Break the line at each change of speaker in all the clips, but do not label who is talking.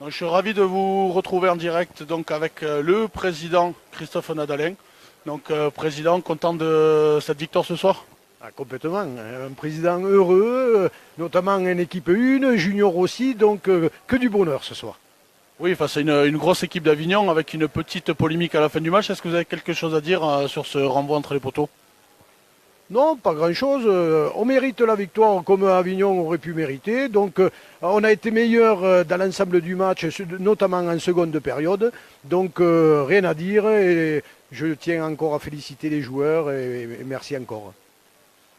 Donc, je suis ravi de vous retrouver en direct donc, avec le président Christophe Nadalin. Donc, président, content de cette victoire ce soir?
Complètement. Un président heureux, notamment une équipe 1, junior aussi, donc que du bonheur ce soir.
Oui, face à une grosse équipe d'Avignon avec une petite polémique à la fin du match. Est-ce que vous avez quelque chose à dire sur ce renvoi entre les poteaux?
Non, pas grand-chose. On mérite la victoire comme Avignon aurait pu mériter. Donc on a été meilleur dans l'ensemble du match, notamment en seconde période. Donc rien à dire. Et je tiens encore à féliciter les joueurs et merci encore.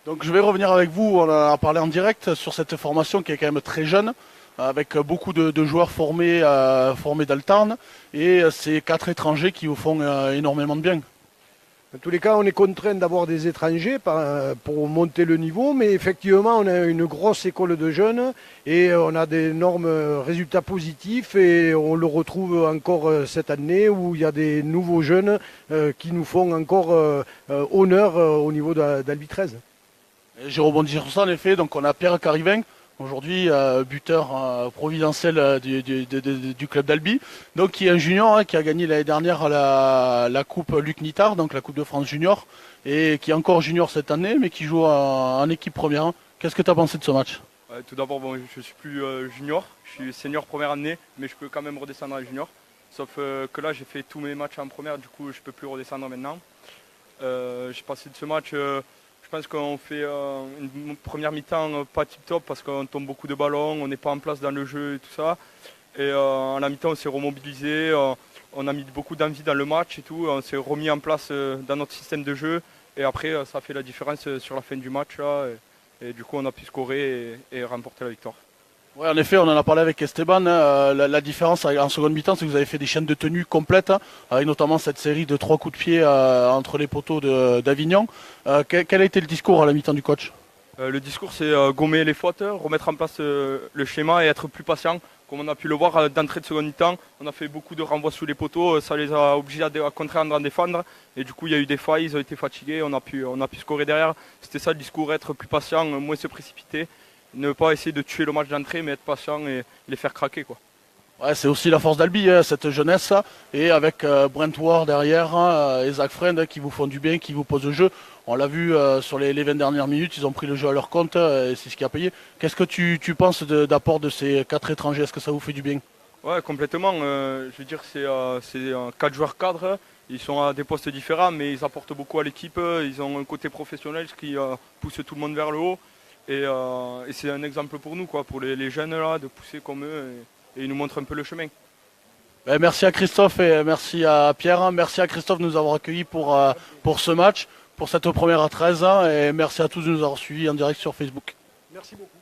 Donc je vais revenir avec vous, on a parlé en direct sur cette formation qui est quand même très jeune, avec beaucoup de joueurs formés d'Altarn, et ces 4 étrangers qui vous font énormément de bien.
En tous les cas, on est contraint d'avoir des étrangers pour monter le niveau, mais effectivement, on a une grosse école de jeunes et on a d'énormes résultats positifs et on le retrouve encore cette année où il y a des nouveaux jeunes qui nous font encore honneur au niveau d'Albi 13.
J'ai rebondi sur ça en effet, donc on a Pierre Carivin, aujourd'hui buteur providentiel du club d'Albi, donc qui est un junior qui a gagné l'année dernière la coupe Luc Nittard, donc la coupe de France junior, et qui est encore junior cette année, mais qui joue en équipe première. Qu'est-ce que tu as pensé de ce match?
Tout d'abord, bon, je suis plus junior, je suis senior première année, mais je peux quand même redescendre à junior. Sauf que là, j'ai fait tous mes matchs en première, du coup, je peux plus redescendre maintenant. J'ai passé de ce match... Je pense qu'on fait une première mi-temps pas tip-top parce qu'on tombe beaucoup de ballons, on n'est pas en place dans le jeu et tout ça. Et en la mi-temps, on s'est remobilisé, on a mis beaucoup d'envie dans le match et tout, on s'est remis en place dans notre système de jeu. Et après, ça a fait la différence sur la fin du match. Là, et du coup, on a pu scorer et remporter la victoire.
Oui, en effet, on en a parlé avec Esteban. La différence en seconde mi-temps, c'est que vous avez fait des chaînes de tenue complètes, avec notamment cette série de 3 coups de pied entre les poteaux d'Avignon. Quel a été le discours à la mi-temps du coach?
Le discours, c'est gommer les fautes, remettre en place le schéma et être plus patient. Comme on a pu le voir d'entrée de seconde mi-temps, on a fait beaucoup de renvois sous les poteaux, ça les a obligés à contraindre à défendre. Et du coup, il y a eu des failles, ils ont été fatigués, on a pu scorer derrière. C'était ça le discours, être plus patient, moins se précipiter. Ne pas essayer de tuer le match d'entrée, mais être patient et les faire craquer, quoi.
Ouais, c'est aussi la force d'Albi, cette jeunesse, et avec Brent Ward derrière et Zach Friend qui vous font du bien, qui vous posent le jeu. On l'a vu sur les 20 dernières minutes, ils ont pris le jeu à leur compte et c'est ce qui a payé. Qu'est-ce que tu penses d'apport de ces 4 étrangers? Est-ce que ça vous fait du bien?
Ouais, complètement. Je veux dire, c'est 4 joueurs cadres. Ils sont à des postes différents, mais ils apportent beaucoup à l'équipe. Ils ont un côté professionnel, ce qui pousse tout le monde vers le haut. Et c'est un exemple pour nous, quoi, pour les jeunes là, de pousser comme eux et ils nous montrent un peu le chemin.
Merci à Christophe et merci à Pierre. Merci à Christophe de nous avoir accueillis pour ce match, pour cette première à 13 ans, et merci à tous de nous avoir suivis en direct sur Facebook.
Merci beaucoup.